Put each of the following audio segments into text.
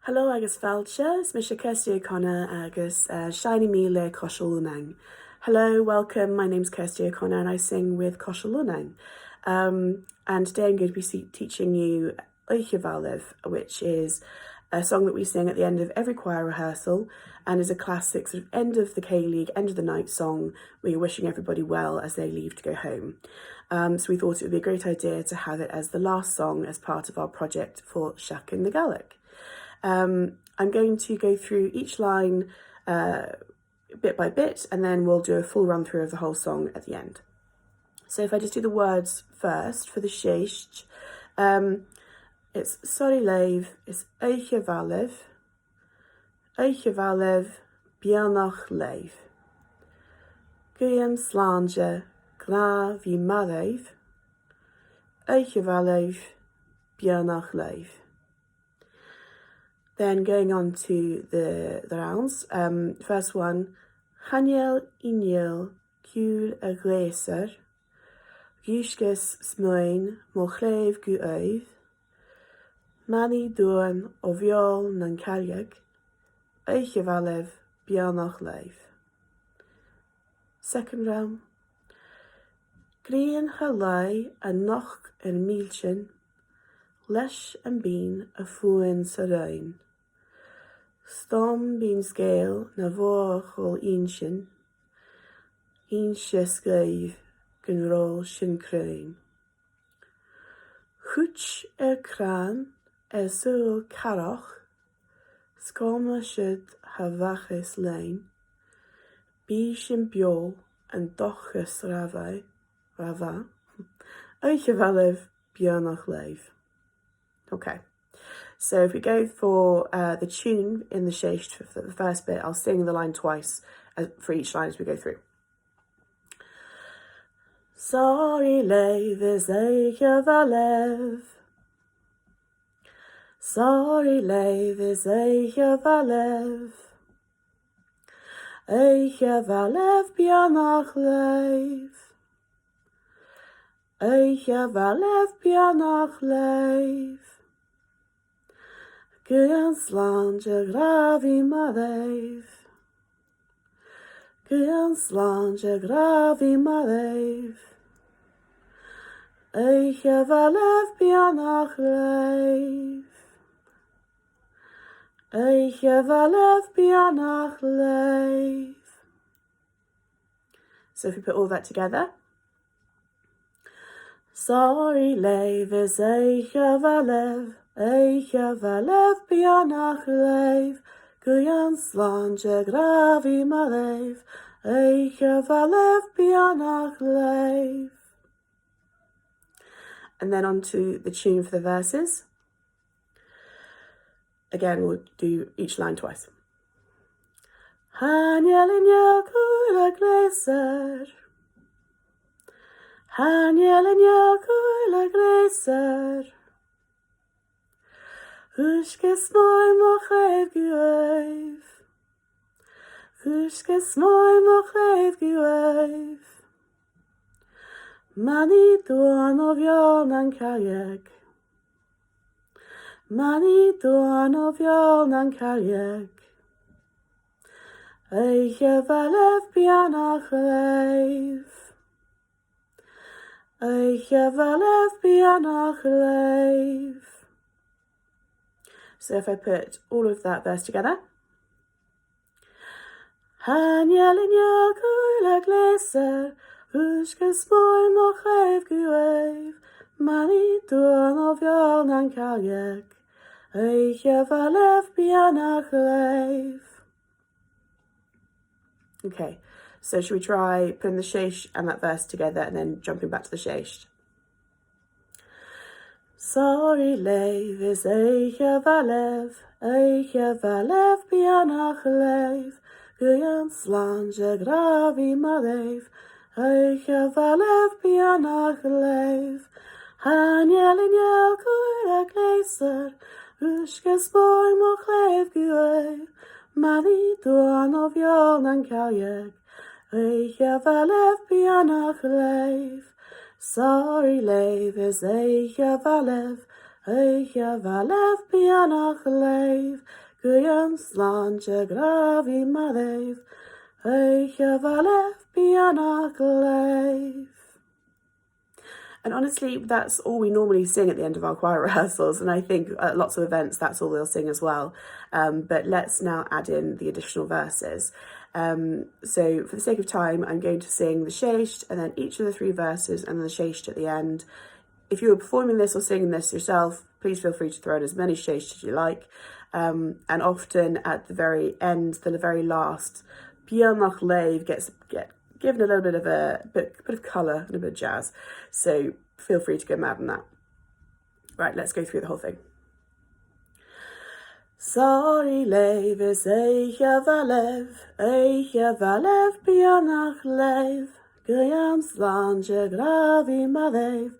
Hello agus fáilte, is mis Kirsty O'Connor agus Ceilidh With Còisir Lunnainn. Hello, welcome, my name's Kirsty O'Connor and I sing with Còisir Lunnainn. And today I'm going to be teaching you Oidhche Mhath Leibh, which is a song that we sing at the end of every choir rehearsal and is a classic sort of end of the Ceilidh, end of the night song where you're wishing everybody well as they leave to go home. So we thought it would be a great idea to have it as the last song as part of our project for Seachdain Na Gàidhlig. I'm going to go through each line bit by bit and then we'll do a full run through of the whole song at the end. So if I just do the words first for the Seachd, it's Ceòl Leibh, it's Oidhche Mhath Leibh, Beann Leibh. Guim Sláinte Gra Bhí Maibh, Oidhche Mhath Leibh, Beann Leibh. Then going on to the rounds, first one, Ceòl Ceòl a Gléasar, Oidhche Mhath Leibh, Mani Dúan ó Ceòl Nam Beann, Oidhche Mhath Leibh, Beann Leibh. Second round, Grian Halai a Noch an Mílsin, Leis an Beann a Fuain sa Rain. Stom Beann Scéal na Bhóchol Inshin, Inshe Scríb gan Ró sin Crain. Chuit Crán Súil Carach, Scóma siad ha bhachas lein, Bí sin Beo an Dochas Rava, Oidhche Mhath Leibh, Beann Leibh. Okay, so if we go for the tune in the Seachd for the first bit, I'll sing the line twice for each line as we go through. Ceòl Leibh is Oidhche Mhath Leibh. Ceòl Leibh is Oidhche Mhath Leibh. Oidhche Mhath Leibh, Beann Leibh. Oidhche Mhath Leibh, Beann Leibh. Guim Sláinte Gra Bhí Maibh. Guim Sláinte Gra Bhí Maibh. Oidhche Mhath Leibh, Beann Leibh. Oidhche Mhath Leibh, Beann Leibh. So if we put all that together, Ceòl Leibh is Oidhche Mhath Leibh, Oidhche Mhath Leibh, Beann Leibh. Guim Sláinte Gra Bhí Maibh, Oidhche Mhath Leibh, Beann Leibh. And then on to the tune for the verses. Again, we'll do each line twice. Ceòl Ceòl a Gléasar, Ceòl Ceòl a Gléasar, Oidhche Mhath Leibh, Oidhche Mhath Leibh, Mani Dúan ó Ceòl Nam Beann, Mani Dúan ó Ceòl Nam Beann. Oidhche Mhath Leibh, Beann Leibh. Oidhche Mhath Leibh, Beann Leibh. So if I put all of that verse together. Ceòl Ceòl a Gléasar, Oidhche Mhath Leibh, Mani Dúan ó Ceòl Nam Beann, Oidhche Mhath Leibh, Beann Leibh. Okay, so should we try putting the Seachd and that verse together and then jumping back to the Seachd? Ceòl Leibh is Oidhche Mhath Leibh, Oidhche Mhath Leibh, Beann Leibh. Guim Sláinte Gra Bhí Maibh, Oidhche Mhath Leibh, Beann Leibh. Ceòl Ceòl a Gléasar, Oidhche Mhath Leibh, Mani Dúan ó Ceòl Nam Beann, Oidhche Mhath Leibh, Beann Leibh. Ceòl Leibh is Oidhche Mhath Leibh, Oidhche Mhath Leibh, Ceòl Nam Beann, Oidhche Mhath Leibh. And honestly, that's all we normally sing at the end of our choir rehearsals, and I think at lots of events that's all they'll sing as well. But let's now add in the additional verses. So for the sake of time, I'm going to sing the Seachdain and then each of the 3 verses and then the Seachdain at the end. If you were performing this or singing this yourself, please feel free to throw in as many Seachdain as you like. And often at the very end, the very last, Beann Leibh gets given a little bit of a bit of colour and a bit of jazz. So feel free to go mad on that. Right, let's go through the whole thing. Ceilidh Leibh is Oidhche Mhath Leibh, Beann Leibh, Ceòl Nam Beann,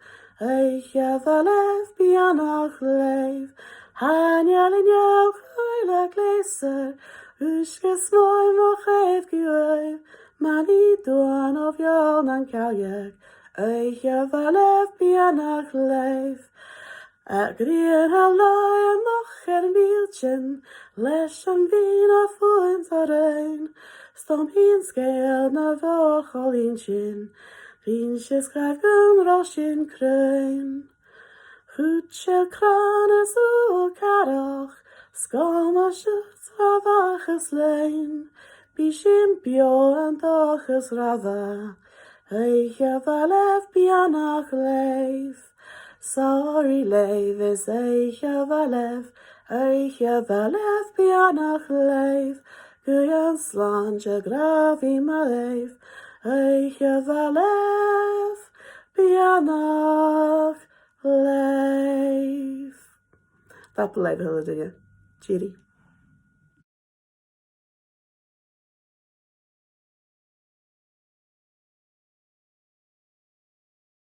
Oidhche Mhath Leibh, Beann Leibh, Haniel in jou Ceilidh Leibh, Oidhche Mhath Leibh, Mani doan of Ceòl Nam Gàidhlig, Oidhche Mhath Beann Leibh. Grian halai noch milchen, leis an vín a fuint a rein, stom hín Ceòl na bhocholín sin, hín se scaibh roshin crein. Oidhche cranas o caroch, scom a shut a bachas lein, bishim bio an dochas rava, Oidhche Mhath Beann Leibh. Sorry Leibh is Oidhche Mhath Leibh, Beann Leibh, Ceòl Nam Beann, Oidhche Mhath Leibh, Beann Leibh. That Leibh Hilla, did you? Judy.